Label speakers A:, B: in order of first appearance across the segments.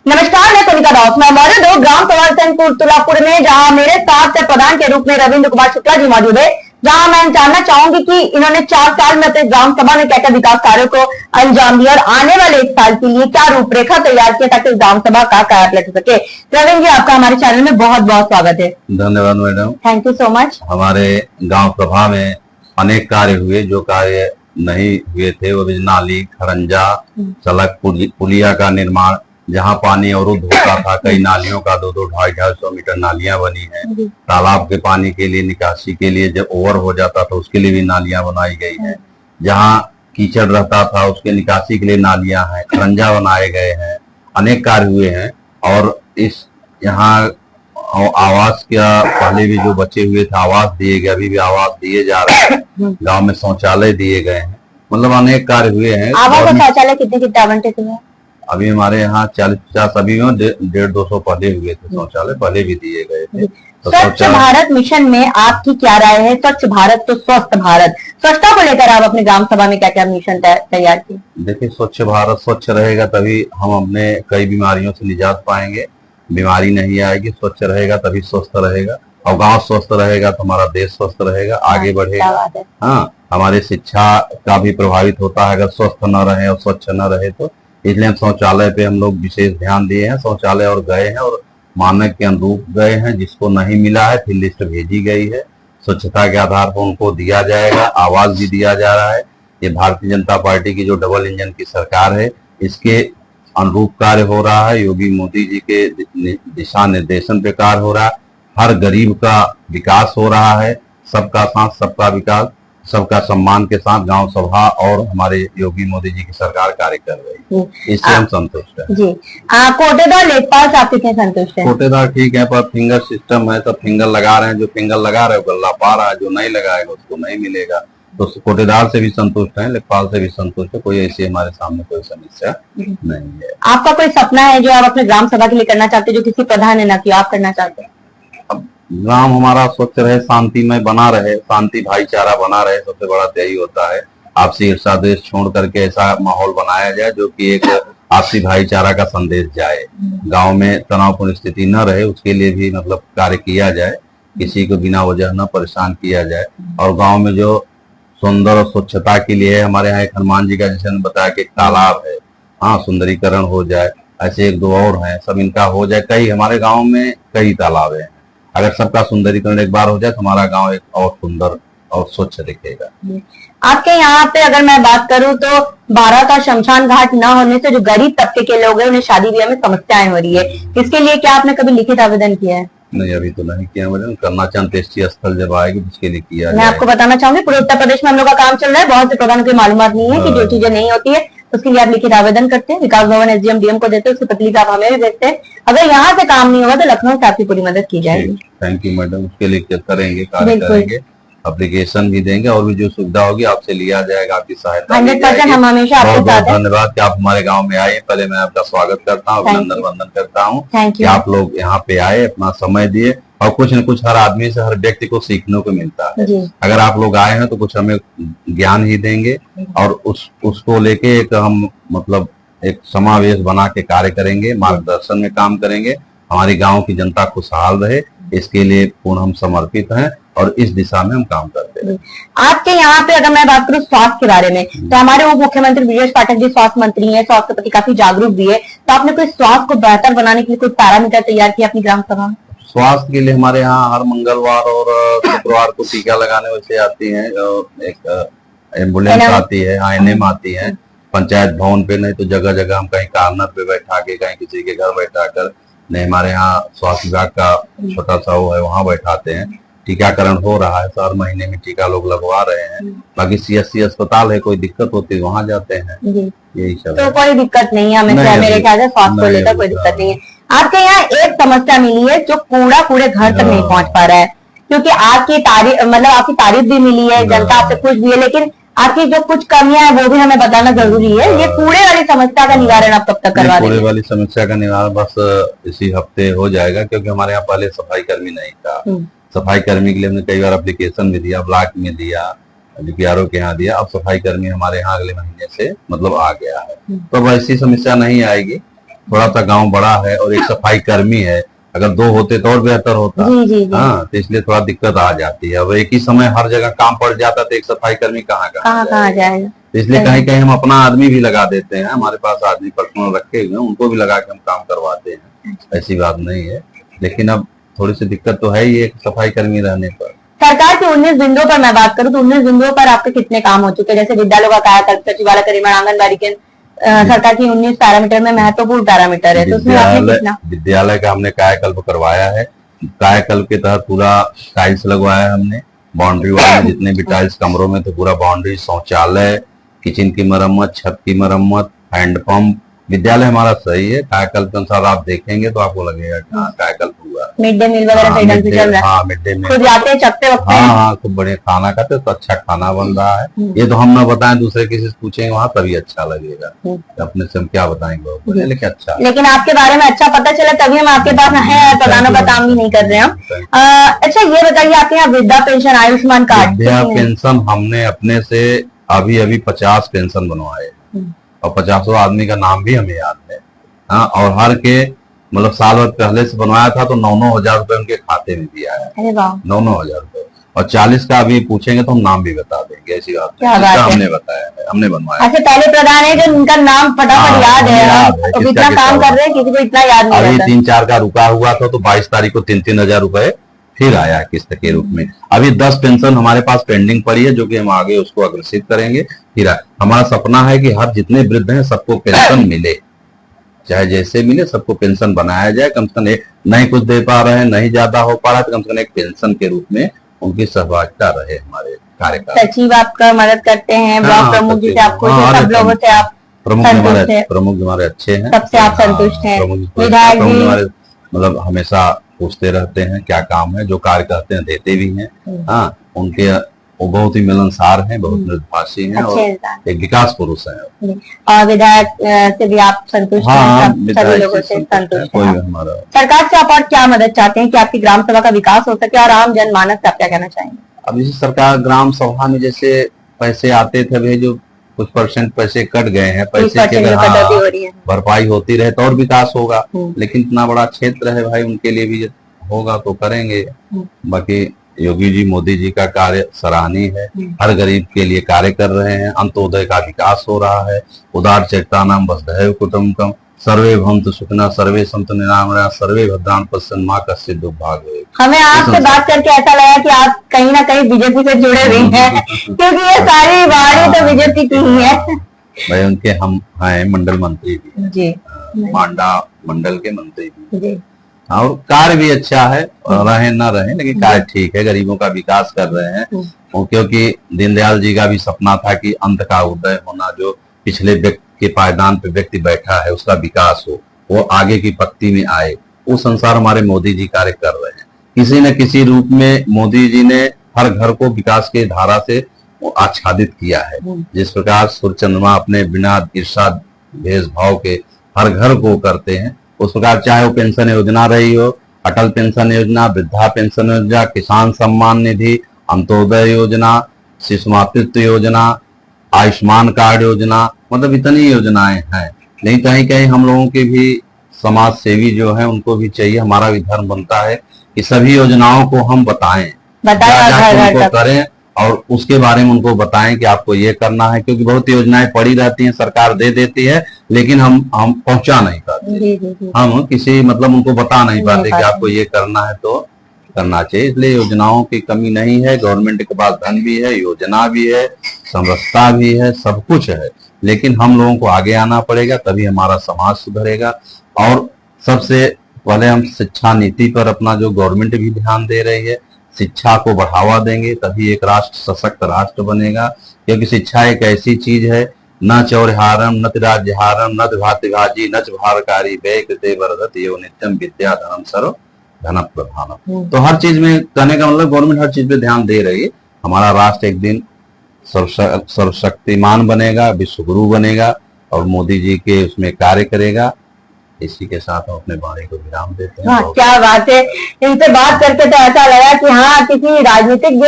A: नमस्कार, मैं कविता दास। मैं मौजूद हूँ ग्राम सभा सैनपुर तुलापुर में, जहाँ मेरे साथ प्रधान के रूप में रविंद्र कुमार शुक्ला जी मौजूद है। जहाँ मैं जानना चाहूंगी कि इन्होंने 4 साल में अपने ग्राम सभा में क्या क्या विकास कार्यों को अंजाम दिया और आने वाले 1 साल के लिए क्या रूपरेखा तैयार किया ताकि ग्राम सभा का कार्य लग सके। रविंद्र जी, आपका हमारे चैनल में बहुत बहुत स्वागत है।
B: धन्यवाद madam,
A: thank you so much.
B: हमारे गांव सभा में अनेक कार्य हुए, जो कार्य नहीं हुए थे वो भी नाली, खरंजा, सड़क, पुलिया का निर्माण। जहां पानी अवरुद्ध होता था, कई नालियों का 200-250 मीटर नालियां बनी हैं। तालाब के पानी के लिए, निकासी के लिए जब ओवर हो जाता था उसके लिए भी नालियां बनाई गई हैं। जहां कीचड़ रहता था उसके निकासी के लिए नालियां हैं, खरंजा बनाए गए हैं। अनेक कार्य हुए हैं। और इस यहाँ आवास का पहले भी जो बचे हुए थे आवास दिए गए, अभी भी आवास दिए जा रहे हैं। गांव में शौचालय दिए गए हैं। मतलब अनेक कार्य हुए हैं।
A: आवास और शौचालय कितने आवंटित हुए?
B: अभी हमारे यहाँ 40-50 अभी में 150-200 पहले हुए थे शौचालय, पहले भी दिए गए थे। तो
A: स्वच्छ भारत मिशन में आपकी क्या राय है? स्वच्छ भारत तो स्वस्थ भारत, स्वच्छता को लेकर आप अपने ग्राम सभा में क्या क्या मिशन तैयार किए?
B: देखिए, स्वच्छ भारत स्वच्छ रहेगा तभी हम अपने कई बीमारियों से निजात पाएंगे। बीमारी नहीं आएगी, स्वच्छ रहेगा तभी स्वस्थ रहेगा। और गांव स्वस्थ रहेगा तो हमारा देश स्वस्थ रहेगा, आगे बढ़ेगा। हाँ, हमारी शिक्षा का भी प्रभावित होता है अगर स्वस्थ न रहे और स्वच्छ न रहे तो। इसलिए हम शौचालय पे हम लोग विशेष ध्यान दिए हैं। शौचालय और गए हैं और मानक के अनुरूप गए हैं। जिसको नहीं मिला है फिर लिस्ट भेजी गई है, स्वच्छता के आधार पर उनको दिया जाएगा। आवास भी दिया जा रहा है। ये भारतीय जनता पार्टी की जो डबल इंजन की सरकार है, इसके अनुरूप कार्य हो रहा है। योगी मोदी जी के दिशा निर्देशन पे कार्य हो रहा है। हर गरीब का विकास हो रहा है। सबका साथ सबका विकास, सबका सम्मान के साथ गांव सभा और हमारे योगी मोदी जी की सरकार कार्य कर रही है। इससे हम संतुष्ट हैं जी।
A: कोटेदार लेखपाल से आप कितने संतुष्ट हैं?
B: कोटेदार ठीक है, पर फिंगर सिस्टम है, सब फिंगर लगा रहे हैं। जो फिंगर लगा रहे हैं गल्ला पा रहा है, जो नहीं लगाएगा उसको नहीं मिलेगा। तो कोटेदार से भी संतुष्ट है, लेखपाल से भी संतुष्ट है। कोई ऐसी हमारे सामने कोई समस्या नहीं है।
A: आपका कोई सपना है जो आप अपने ग्राम सभा के लिए करना चाहते हैं, जो किसी प्रधान ने ना किया, आप करना चाहते हैं?
B: ग्राम हमारा स्वच्छ रहे, शांतिमय बना रहे, शांति भाईचारा बना रहे, सबसे बड़ा यही होता है। आपसी ईर्षा द्वेष छोड़ करके ऐसा माहौल बनाया जाए जो कि एक आपसी भाईचारा का संदेश जाए। गांव में तनावपूर्ण स्थिति न रहे, उसके लिए भी मतलब कार्य किया जाए। किसी को बिना वजह न परेशान किया जाए। और गांव में जो सुंदर और स्वच्छता के लिए हमारे यहाँ एक हनुमान जी का, जैसे बताया कि एक तालाब है, हाँ, सुंदरीकरण हो जाए। ऐसे 1-2 और हैं, सब इनका हो जाए। कई हमारे गाँव में कई तालाब है। अगर सबका सुंदरीकरण एक बार हो जाए तो हमारा गांव एक और सुंदर और स्वच्छ दिखेगा।
A: आपके यहाँ पे अगर मैं बात करूं तो 12 का शमशान घाट न होने से जो गरीब तबके के लोग हैं उन्हें शादी ब्याह में समस्याएं हो रही है। इसके लिए क्या आपने कभी लिखित आवेदन किया है?
B: नहीं, अभी तो नहीं किया मैडम। करना चाहते स्थल जब आएगी उसके लिए किया।
A: मैं आपको बताना चाहूंगी, पूरे उत्तर प्रदेश में हम लोग का काम चल रहा है। बहुत से प्रधानों की मालूमात नहीं है कि जो चीजें नहीं होती है उसके लिए आप लिखित आवेदन करते हैं, विकास भवन एसडीएम डीएम को देते हैं, उसकी प्रतिलिपि आप हमें भी भेजते हैं। अगर यहाँ से काम नहीं होगा तो लखनऊ से आपकी पूरी मदद की जाएगी।
B: थैंक यू मैडम, उसके लिए करेंगे, कार्य करेंगे, एप्लीकेशन भी देंगे और भी जो सुविधा होगी आपसे लिया जाएगा, आपकी सहायता
A: 100% हम हमेशा आपके साथ हैं।
B: धन्यवाद कि आप हमारे गांव में आए। पहले मैं आपका स्वागत करता हूँ, अभिनंदन वंदन करता हूँ कि आप लोग यहाँ पे आए, अपना समय दिए। और कुछ न कुछ हर आदमी से, हर व्यक्ति को सीखने को मिलता है। अगर आप लोग आए हैं तो कुछ हमें ज्ञान ही देंगे और उसको लेके एक हम मतलब एक समावेश बना के कार्य करेंगे, मार्गदर्शन में काम करेंगे। हमारी गांव की जनता खुशहाल रहे, इसके लिए पूर्ण हम समर्पित हैं और इस दिशा में हम काम करते हैं।
A: आपके यहाँ पे अगर मैं बात करूँ स्वास्थ्य के बारे में, तो हमारे उप मुख्यमंत्री ब्रिजेश पाठक जी स्वास्थ्य मंत्री हैं, स्वास्थ्य के प्रति काफी जागरूक भी है। तो आपने कोई स्वास्थ्य को बेहतर बनाने के लिए कोई पैरामीटर तैयार किया अपनी ग्राम सभा में?
B: स्वास्थ्य के लिए हमारे यहाँ हर मंगलवार और शुक्रवार को टीका लगाने वैसे आती हैं। एक एम्बुलेंस आती है, ANM आती है। पंचायत भवन पे नहीं तो जगह जगह हम कहीं कार्नर पे बैठा के, कहीं किसी के घर बैठा कर, नहीं हमारे यहाँ स्वास्थ्य विभाग का छोटा सा वो है, वहाँ बैठाते हैं। टीकाकरण हो रहा है, हर महीने में टीका लोग लगवा रहे हैं। बाकी CSC अस्पताल है, कोई दिक्कत होती है वहाँ जाते हैं। यही सब
A: तो कोई दिक्कत नहीं है हमें, मेरे ख्याल से स्वास्थ्य को लेकर कोई दिक्कत नहीं है। आपके यहाँ एक समस्या मिली है जो कूड़ा पूरे घर तक नहीं पहुंच पा रहा है, क्योंकि आपकी तारीफ मतलब आपकी तारीफ भी मिली है, जनता आपसे खुश भी है, लेकिन आपकी जो कुछ कमियां है वो भी हमें बताना जरूरी है। ये कूड़े वाली समस्या का निवारण आप कब तक करवा देंगे?
B: कूड़े वाली समस्या का निवारण बस इसी हफ्ते हो जाएगा, क्योंकि हमारे यहाँ पहले सफाई कर्मी नहीं था। सफाई कर्मी के लिए हमने कई बार एप्लीकेशन भी दिया, ब्लॉक में दिया, DPRO के यहाँ दिया। अब सफाई कर्मी हमारे यहाँ अगले महीने से मतलब आ गया है, तो अब ऐसी समस्या नहीं आएगी। थोड़ा सा गांव बड़ा है और एक सफाई कर्मी है, अगर दो होते तो और बेहतर होता।
A: जी जी जी।
B: हाँ, तो इसलिए थोड़ा दिक्कत आ जाती है। अब एक ही समय हर जगह काम पड़ जाता तो एक सफाई कर्मी कहाँ
A: कहाँ कहाँ जाएगा।
B: तो इसलिए कहीं कहीं हम अपना आदमी भी लगा देते हैं, हमारे पास आदमी पर्सनल रखे हुए हैं, उनको भी लगा के हम काम करवाते हैं, ऐसी बात नहीं है। लेकिन अब थोड़ी सी दिक्कत तो है ही एक सफाई कर्मी रहने पर।
A: सरकार की 19 बिंदुओं पर मैं बात करूं तो 19 बिंदुओं पर आपके कितने काम हो चुके हैं, जैसे विद्यालयों का कायाकल्प, सचिवालय का निर्माण, आंगनबाड़ी के सरकार की 19 पैरामीटर में महत्वपूर्ण पैरामीटर है, तो उसमें आपने कितना?
B: विद्यालय का हमने कायाकल्प करवाया है। कायाकल्प के तहत पूरा टाइल्स लगवाया है हमने, बाउंड्री वाल में जितने भी टाइल्स कमरों में, तो पूरा बाउंड्री, शौचालय, किचन की मरम्मत, छत की मरम्मत, हैंडपंप। विद्यालय हमारा सही है। कायाकल्प के अनुसार आप देखेंगे तो आपको लगेगा कि हाँ कायाकल्प हुआ।
A: मिड डे मील वगैरह सही ढंग से चल रहा है?
B: हाँ, मिड डे मील
A: खुद जाते हैं, चखते वक्त?
B: हाँ, खूब बढ़िया खाना खाते, तो अच्छा खाना बन रहा है। ये तो हम ना बताएं, दूसरे किसी से पूछेंगे वहाँ तभी अच्छा लगेगा। अपने से हम क्या बताएंगे, लेकिन अच्छा।
A: लेकिन आपके बारे में अच्छा पता चला तभी हम आपके पास आए हैं, प्रधानों का काम भी नहीं कर रहे हम। अच्छा ये बताइए, आपके यहाँ वृद्धा पेंशन, आयुष्मान कार्ड?
B: वृद्धा पेंशन हमने अपने से अभी अभी 50 पेंशन बनवाए और 50 आदमी का नाम भी हमें याद है। हाँ, और हर के मतलब साल भर पहले से बनवाया था तो 9-9 हजार रुपए उनके खाते में भी आया।
A: अरे वाह,
B: 9-9 हजार रुपए। और 40 का अभी पूछेंगे तो हम नाम भी बता देंगे, ऐसी बात
A: क्या बात है।
B: हमने बताया है, हमने बनवाया।
A: अच्छा, पहले प्रधान है जो उनका नाम फटाफट याद है, तो इतना काम कर रहे हैं, किसी को इतना याद नहीं
B: अभी
A: रहता।
B: 3-4 का रुका हुआ था तो 22 तारीख को 3-3 हजार रुपए फिर आया किस्त के रूप में। अभी 10 पेंशन हमारे पास पेंडिंग पड़ी है, जो कि हम आगे उसको अग्रसित करेंगे। फिर हमारा सपना है कि हर जितने वृद्ध हैं सबको पेंशन मिले, चाहे जैसे मिले, सबको पेंशन बनाया जाए। कम से कम एक नहीं कुछ दे पा रहे हैं, नहीं ज्यादा हो पा रहा है, तो कम से कम एक पेंशन के रूप में उनकी सहभागिता रहे हमारे कार्यकाल।
A: सचिव आपका मदद करते हैं, ब्लॉक प्रमुख जी से आपको, सब लोगों से आप
B: प्रमुख हमारे अच्छे हैं,
A: सबसे आप संतुष्ट हैं?
B: विधायक जी हमारे मतलब हमेशा पूछते रहते हैं क्या काम है, जो कार्य करते हैं देते भी हैं। हाँ, उनके वो बहुत ही मिलनसार हैं, बहुत मृदुभाषी हैं और एक विकास पुरुष हैं।
A: और विधायक से भी आप संतुष्ट हैं? सभी लोगों से संतुष्ट हैं?
B: हमारा
A: सरकार से आप और क्या मदद चाहते हैं कि आपकी ग्राम सभा का विकास हो सके, और आम जनमानस से आप क्या कहना चाहेंगे?
B: अब इसी सरकार ग्राम सभा में जैसे पैसे आते थे, वे जो कुछ परसेंट पैसे कट गए हैं, पैसे की भरपाई होती रहे तो और विकास होगा। लेकिन इतना बड़ा क्षेत्र है भाई, उनके लिए भी होगा तो करेंगे। बाकी योगी जी, मोदी जी का कार्य सराहनीय है, हर गरीब के लिए कार्य कर रहे हैं, अंत्योदय का विकास हो रहा है। उदार चरितानाम वसुधैव कुटुंबकम, सर्वे भवन्तु सुखिनः, सर्वे सन्तु निरामया, सर्वे भद्राणि पश्यन्तु मा कश्चित् दुर्भाग्यः भवेत्।
A: हमें आपसे बात करके ऐसा लगा कि आप कहीं ना कहीं बीजेपी से जुड़े हुए हैं, क्योंकि ये सारी वाणी तो बीजेपी की ही है।
B: भाई उनके हम हैं मंडल मंत्री भी
A: जी,
B: मांडा मंडल के मंत्री भी
A: जी।
B: और कार्य भी अच्छा है, रहे ना रहे लेकिन कार्य ठीक है, गरीबों का विकास कर रहे हैं। क्योंकि दीनदयाल जी का भी सपना था कि अंत का उदय होना, जो पिछले व्यक्ति के पायदान पे व्यक्ति बैठा है उसका विकास हो, वो आगे की पंक्ति में आए। वो संसार हमारे मोदी जी कार्य कर रहे हैं। किसी न किसी रूप में मोदी जी ने हर घर को विकास के धारा से आच्छादित किया है। जिस प्रकार सूर्य चंद्रमा अपने बिना ईर्षा भेदभाव के हर घर को करते हैं, उस प्रकार चाहे वो पेंशन योजना रही हो, अटल पेंशन योजना, वृद्धा पेंशन योजना, किसान सम्मान निधि, अंत्योदय योजना, शिशु मातृत्व योजना, आयुष्मान कार्ड योजना, मतलब इतनी योजनाएं हैं। नहीं कहीं कहीं हम लोगों के भी समाज सेवी जो है उनको भी चाहिए, हमारा भी धर्म बनता है कि सभी योजनाओं को हम बताएं, उनको करें और उसके बारे में उनको बताएं कि आपको ये करना है। क्योंकि बहुत योजनाएं पड़ी रहती हैं, सरकार दे देती है, लेकिन हम पहुंचा नहीं पाते। हम किसी मतलब उनको बता नहीं पाते कि आपको ये करना है तो करना चाहिए। इसलिए योजनाओं की कमी नहीं है, गवर्नमेंट के पास धन भी है, योजना भी है, समरसता भी है, सब कुछ है। लेकिन हम लोगों को आगे आना पड़ेगा, तभी हमारा समाज सुधरेगा। और सबसे पहले हम शिक्षा नीति पर अपना जो गवर्नमेंट भी ध्यान दे रही है, शिक्षा को बढ़ावा देंगे तभी एक राष्ट्र सशक्त राष्ट्र बनेगा। क्योंकि शिक्षा एक ऐसी चीज है, न चौर्हारम न राज्यहारम न भाति भाजी न भारकारी व्यय कृते वर्धति यो नित्यम विद्या धनम सर्व धन प्रधानम। तो हर चीज में कहने का मतलब गवर्नमेंट हर चीज पे ध्यान दे रही है। हमारा राष्ट्र एक दिन सर्वशक्तिमान बनेगा, विश्वगुरु बनेगा और मोदी जी के उसमें कार्य करेगा। इसी के साथ हम अपने वाणी को विराम देते हैं।
A: हाँ, क्या बात है। इनसे बात करके तो ऐसा लगा कि हाँ, किसी राजनीतिक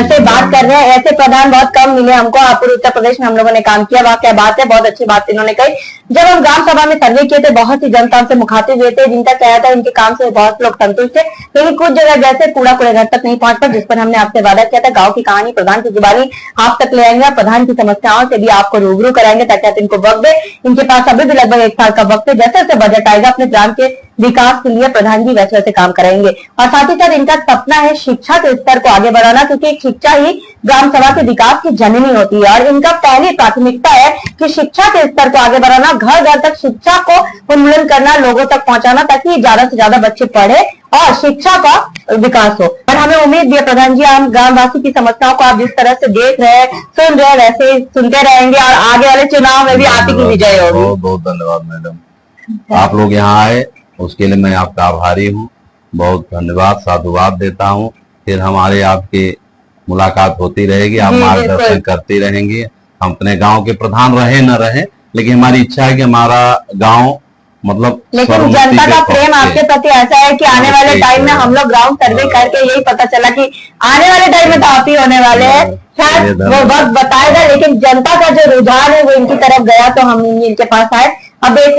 A: से बात कर रहे हैं। ऐसे प्रधान बहुत कम मिले हमको। पूरे उत्तर प्रदेश में हम लोगों ने काम किया। वाह, क्या बात है, बहुत अच्छी बात इन्होंने कही। जब हम ग्राम सभा में सर्वे किए थे, बहुत सी जनता से मुखातिब हुए थे, जिनका क्या था, इनके काम से बहुत लोग संतुष्ट थे। लेकिन कुछ जगह जैसे कूड़ा घर तक नहीं पहुंच पाता, जिस पर हमने आपसे वादा किया था। गाँव की कहानी प्रधान की जुबानी आप तक ले आएंगे और प्रधान की समस्याओं से भी आपको रूबरू कराएंगे, ताकि आप इनको वक्त दे। इनके पास अभी भी लगभग 1 साल का वक्त है। जैसे जैसे बजट आएगा, अपने ग्राम के विकास के लिए प्रधान जी वैसे वैसे काम कराएंगे। और साथ ही साथ इनका सपना है शिक्षा के स्तर को आगे बढ़ाना, क्योंकि एक शिक्षा ही ग्राम सभा के विकास की जननी होती है। और इनका पहली प्राथमिकता है कि शिक्षा के स्तर को आगे बढ़ाना, घर घर तक शिक्षा को उन्मूलन करना, लोगों तक पहुंचाना, ताकि ज्यादा से ज्यादा बच्चे पढ़े और शिक्षा का विकास हो। और हमें उम्मीद भी है प्रधान जी, हम ग्रामवासी की समस्याओं को आप जिस तरह से देख रहे हैं, सुन रहे हैं, वैसे ही सुनते रहेंगे और आगे वाले चुनाव में भी आप ही की विजय होगी।
B: बहुत बहुत धन्यवाद मैडम, आप लोग यहाँ आए उसके लिए मैं आपका आभारी हूँ। बहुत धन्यवाद, साधुवाद देता हूँ। फिर हमारे आपके मुलाकात होती रहेगी, आप मार्गदर्शन करती रहेंगी। हम अपने गांव के प्रधान रहे न रहे, लेकिन हमारी इच्छा है कि हमारा गांव मतलब,
A: लेकिन जनता का प्रेम आपके प्रति ऐसा है कि आने वाले टाइम में हम लोग ग्राउंड सर्वे करके यही पता चला कि आने वाले टाइम में तो आप ही होने वाले हैं। शायद वो वक्त बताएगा, लेकिन जनता का जो रुझान है वो इनकी तरफ गया, तो हम इनके पास आए। अब एक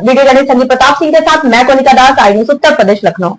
A: वीडियो जर्नलिस्ट संजीव प्रताप सिंह के साथ मैं कोनिका दास, आई न्यूज़ उत्तर प्रदेश, लखनऊ।